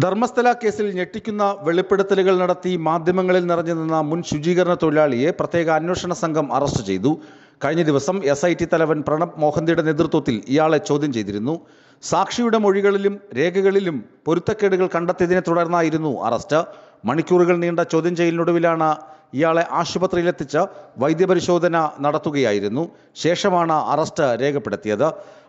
ധർമ്മസ്ഥല കേസിൽ ഞെട്ടിക്കുന്ന വെളിപ്പെടുത്തലുകൾ നടത്തി മാധ്യമങ്ങളിൽ നിറഞ്ഞു നിന്ന മുൻ ശുചീകരണ തൊഴിലാളിയെ പ്രത്യേക അന്വേഷണ സംഘം അറസ്റ്റ് ചെയ്തു. കഴിഞ്ഞ ദിവസം SIT തലവൻ പ്രണബ് മോഹന്തിയുടെ നേതൃത്വത്തിൽ ഇയാളെ ചോദ്യം ചെയ്തിരുന്നു. സാക്ഷിയുടെ മൊഴികളിലും രേഖകളിലും പൊരുത്തക്കേടുകൾ കണ്ടെത്തിയതിനെ തുടർന്നായിരുന്നു അറസ്റ്റ്. മണിക്കൂറുകൾ നീണ്ട ചോദ്യം ചെയ്യലിനൊടുവിലാണ് ഇയാളെ ആശുപത്രിയിലെത്തിച്ച് വൈദ്യപരിശോധന നടത്തുകയായിരുന്നു. ശേഷമാണ് അറസ്റ്റ് രേഖപ്പെടുത്തിയത്.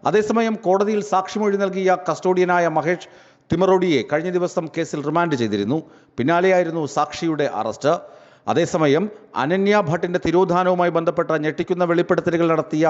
അതേസമയം കോടതിയിൽ സാക്ഷിമൊഴി നൽകിയ കസ്റ്റോഡിയനായ മഹേഷ് തിമറോഡിയെ കഴിഞ്ഞ ദിവസം കേസിൽ റിമാൻഡ് ചെയ്തിരുന്നു. പിന്നാലെയായിരുന്നു സാക്ഷിയുടെ അറസ്റ്റ്. അതേസമയം അനന്യ ഭട്ടിന്റെ തിരോധാനവുമായി ബന്ധപ്പെട്ട ഞെട്ടിക്കുന്ന വെളിപ്പെടുത്തലുകൾ നടത്തിയ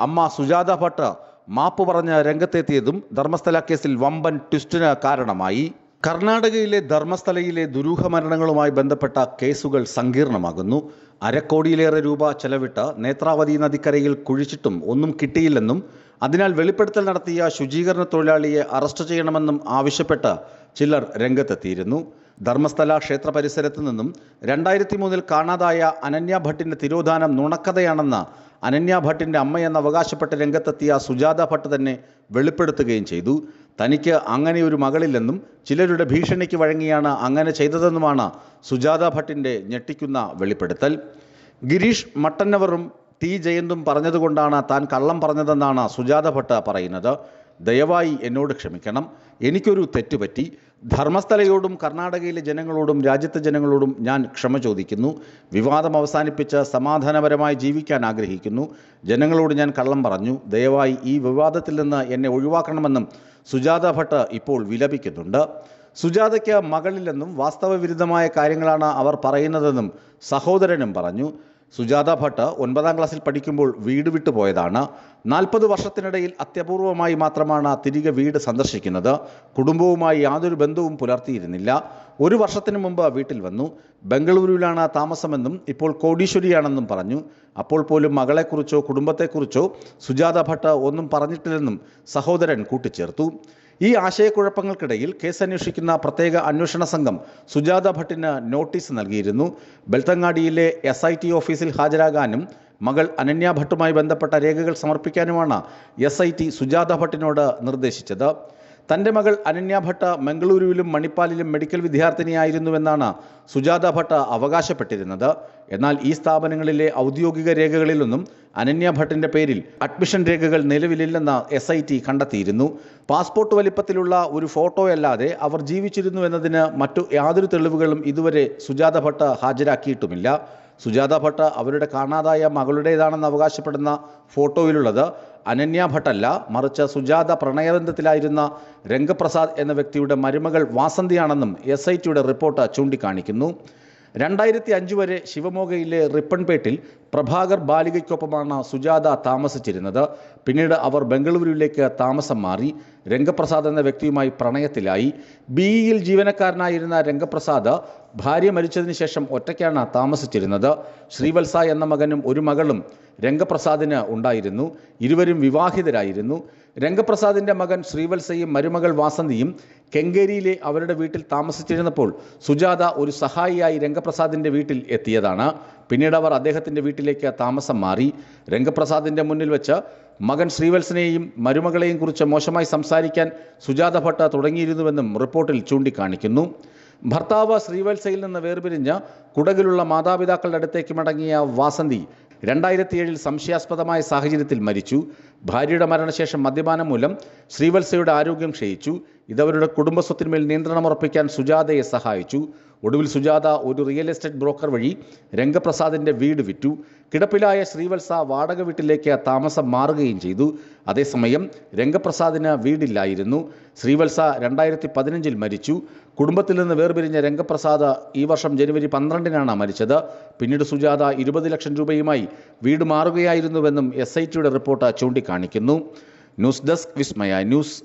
അമ്മ സുജാത ഭട്ട് മാപ്പ് പറഞ്ഞ് രംഗത്തെത്തിയതും ധർമ്മസ്ഥല കേസിൽ വമ്പൻ ട്വിസ്റ്റിന് കാരണമായി. കർണാടകയിലെ ധർമ്മസ്ഥലയിലെ ദുരൂഹ മരണങ്ങളുമായി ബന്ധപ്പെട്ട കേസുകൾ സങ്കീർണമാകുന്നു. അരക്കോടിയിലേറെ രൂപ ചെലവിട്ട് നേത്രാവതി നദിക്കരയിൽ കുഴിച്ചിട്ടും ഒന്നും കിട്ടിയില്ലെന്നും അതിനാൽ വെളിപ്പെടുത്തൽ നടത്തിയ ശുചീകരണ തൊഴിലാളിയെ അറസ്റ്റ് ചെയ്യണമെന്നും ആവശ്യപ്പെട്ട് ചിലർ രംഗത്തെത്തിയിരുന്നു. ധർമ്മസ്ഥല ക്ഷേത്ര പരിസരത്ത് നിന്നും 2003 കാണാതായ അനന്യ ഭട്ടിന്റെ തിരോധാനം നുണക്കഥയാണെന്ന് അനന്യ ഭട്ടിന്റെ അമ്മയെന്ന് അവകാശപ്പെട്ട് രംഗത്തെത്തിയ സുജാത ഭട്ട് തന്നെ വെളിപ്പെടുത്തുകയും ചെയ്തു. തനിക്ക് അങ്ങനെ ഒരു മകളില്ലെന്നും ചിലരുടെ ഭീഷണിക്ക് വഴങ്ങിയാണ് അങ്ങനെ ചെയ്തതെന്നുമാണ് സുജാത ഭട്ടിന്റെ ഞെട്ടിക്കുന്ന വെളിപ്പെടുത്തൽ. ഗിരീഷ് മട്ടന്നവറും T. ജയന്തും പറഞ്ഞതുകൊണ്ടാണ് താൻ കള്ളം പറഞ്ഞതെന്നാണ് സുജാത ഭട്ട് പറയുന്നത്. ദയവായി എന്നോട് ക്ഷമിക്കണം, എനിക്കൊരു തെറ്റുപറ്റി. ധർമ്മസ്ഥലയോടും കർണാടകയിലെ ജനങ്ങളോടും രാജ്യത്തെ ജനങ്ങളോടും ഞാൻ ക്ഷമ ചോദിക്കുന്നു. വിവാദം അവസാനിപ്പിച്ച് സമാധാനപരമായി ജീവിക്കാൻ ആഗ്രഹിക്കുന്നു. ജനങ്ങളോട് ഞാൻ കള്ളം പറഞ്ഞു. ദയവായി ഈ വിവാദത്തിൽ നിന്ന് എന്നെ ഒഴിവാക്കണമെന്നും സുജാത ഭട്ട് ഇപ്പോൾ വിലപിക്കുന്നുണ്ട്. സുജാതയ്ക്ക് മകളില്ലെന്നും വാസ്തവവിരുദ്ധമായ കാര്യങ്ങളാണ് അവർ പറയുന്നതെന്നും സഹോദരനും പറഞ്ഞു. സുജാത ഭട്ട് 9ാം ക്ലാസ്സിൽ പഠിക്കുമ്പോൾ വീട് വിട്ടു പോയതാണ്. 40 വർഷത്തിനിടയിൽ അത്യപൂർവമായി മാത്രമാണ് തിരികെ വീട് സന്ദർശിക്കുന്നത്. കുടുംബവുമായി യാതൊരു ബന്ധവും പുലർത്തിയിരുന്നില്ല. 1 വർഷത്തിന് മുമ്പ് വീട്ടിൽ വന്നു. ബംഗളൂരുവിലാണ് താമസമെന്നും ഇപ്പോൾ കോടീശ്വരിയാണെന്നും പറഞ്ഞു. അപ്പോൾ പോലും മകളെക്കുറിച്ചോ കുടുംബത്തെക്കുറിച്ചോ സുജാത ഭട്ട് ഒന്നും പറഞ്ഞിട്ടില്ലെന്നും സഹോദരൻ കൂട്ടിച്ചേർത്തു. ഈ ആശയക്കുഴപ്പങ്ങൾക്കിടയിൽ കേസ് അന്വേഷിക്കുന്ന പ്രത്യേക അന്വേഷണ സംഘം സുജാത ഭട്ടിന് നോട്ടീസ് നൽകിയിരുന്നു. ബെൽത്തങ്ങാടിയിലെ SIT ഓഫീസിൽ ഹാജരാകാനും മകൾ അനന്യ ഭട്ടുമായി ബന്ധപ്പെട്ട രേഖകൾ സമർപ്പിക്കാനുമാണ് SIT സുജാത ഭട്ടിനോട് നിർദ്ദേശിച്ചത്. തൻ്റെ മകൾ അനന്യ ഭട്ട് മംഗളൂരുവിലും മണിപ്പാലിലും മെഡിക്കൽ വിദ്യാർത്ഥിനിയായിരുന്നുവെന്നാണ് സുജാത ഭട്ട് അവകാശപ്പെട്ടിരുന്നത്. എന്നാൽ ഈ സ്ഥാപനങ്ങളിലെ ഔദ്യോഗിക രേഖകളിലൊന്നും അനന്യ ഭട്ടിൻ്റെ പേരിൽ അഡ്മിഷൻ രേഖകൾ നിലവിലില്ലെന്ന് SIT കണ്ടെത്തിയിരുന്നു. പാസ്പോർട്ട് വലിപ്പത്തിലുള്ള ഒരു ഫോട്ടോയല്ലാതെ അവർ ജീവിച്ചിരുന്നു എന്നതിന് മറ്റു യാതൊരു തെളിവുകളും ഇതുവരെ സുജാത ഭട്ട് ഹാജരാക്കിയിട്ടുമില്ല. സുജാത ഭട്ട് അവരുടെ കാണാതായ മകളുടേതാണെന്ന് അവകാശപ്പെടുന്ന ഫോട്ടോയിലുള്ളത് അനന്യ ഭട്ടല്ല, മറിച്ച് സുജാത പ്രണയബന്ധത്തിലായിരുന്ന രംഗപ്രസാദ് എന്ന വ്യക്തിയുടെ മരുമകൾ വാസന്തിയാണെന്നും SITയുടെ റിപ്പോർട്ട് ചൂണ്ടിക്കാണിക്കുന്നു. 2005 വരെ ശിവമോഗയിലെ റിപ്പൺപേട്ടിൽ പ്രഭാകർ ബാലികയ്ക്കൊപ്പമാണ് സുജാത താമസിച്ചിരുന്നത്. പിന്നീട് അവർ ബംഗളൂരുവിലേക്ക് താമസം മാറി. രംഗപ്രസാദ് എന്ന വ്യക്തിയുമായി പ്രണയത്തിലായി. BEയിൽ ജീവനക്കാരനായിരുന്ന രംഗപ്രസാദ് ഭാര്യ മരിച്ചതിന് ശേഷം ഒറ്റയ്ക്കാണ് താമസിച്ചിരുന്നത്. ശ്രീവത്സ എന്ന മകനും ഒരു മകളും രംഗപ്രസാദിന് ഉണ്ടായിരുന്നു. ഇരുവരും വിവാഹിതരായിരുന്നു. രംഗപ്രസാദിൻ്റെ മകൻ ശ്രീവത്സയും മരുമകൾ വാസന്തിയും കെങ്കേരിയിലെ അവരുടെ വീട്ടിൽ താമസിച്ചിരുന്നപ്പോൾ സുജാത ഒരു സഹായിയായി രംഗപ്രസാദിൻ്റെ വീട്ടിൽ എത്തിയതാണ്. പിന്നീട് അവർ അദ്ദേഹത്തിൻ്റെ വീട്ടിലേക്ക് താമസം മാറി. രംഗപ്രസാദിൻ്റെ മുന്നിൽ വെച്ച് മകൻ ശ്രീവത്സനെയും മരുമകളെയും കുറിച്ച് മോശമായി സംസാരിക്കാൻ സുജാത ഭട്ട് തുടങ്ങിയിരുന്നുവെന്നും റിപ്പോർട്ടിൽ ചൂണ്ടിക്കാണിക്കുന്നു. ഭർത്താവ് ശ്രീവത്സയിൽ നിന്ന് വേർപിരിഞ്ഞ് കുടകിലുള്ള മാതാപിതാക്കളുടെ അടുത്തേക്ക് മടങ്ങിയ വാസന്തി 2007 സംശയാസ്പദമായ സാഹചര്യത്തിൽ മരിച്ചു. ഭാര്യയുടെ മരണശേഷം മദ്യപാനം മൂലം ശ്രീവത്സയുടെ ആരോഗ്യം ക്ഷയിച്ചു. ഇതവരുടെ കുടുംബസ്വത്തിന്മേൽ നിയന്ത്രണമുറപ്പിക്കാൻ സുജാതയെ സഹായിച്ചു. ഒടുവിൽ സുജാത ഒരു റിയൽ എസ്റ്റേറ്റ് ബ്രോക്കർ വഴി രംഗപ്രസാദിൻ്റെ വീട് വിറ്റു. കിടപ്പിലായ ശ്രീവത്സ വാടക വീട്ടിലേക്ക് താമസം മാറുകയും ചെയ്തു. അതേസമയം രംഗപ്രസാദിന് വീടില്ലായിരുന്നു. ശ്രീവത്സ 2015 മരിച്ചു. കുടുംബത്തിൽ നിന്ന് വേർപിരിഞ്ഞ രംഗപ്രസാദ് ഈ വർഷം ജനുവരി 12 മരിച്ചത്. പിന്നീട് സുജാത 20 ലക്ഷം രൂപയുമായി വീട് മാറുകയായിരുന്നുവെന്നും SITയുടെ റിപ്പോർട്ട് ചൂണ്ടിക്കാണിക്കുന്നു. ന്യൂസ് ഡെസ്ക് വിസ്മയ ന്യൂസ്.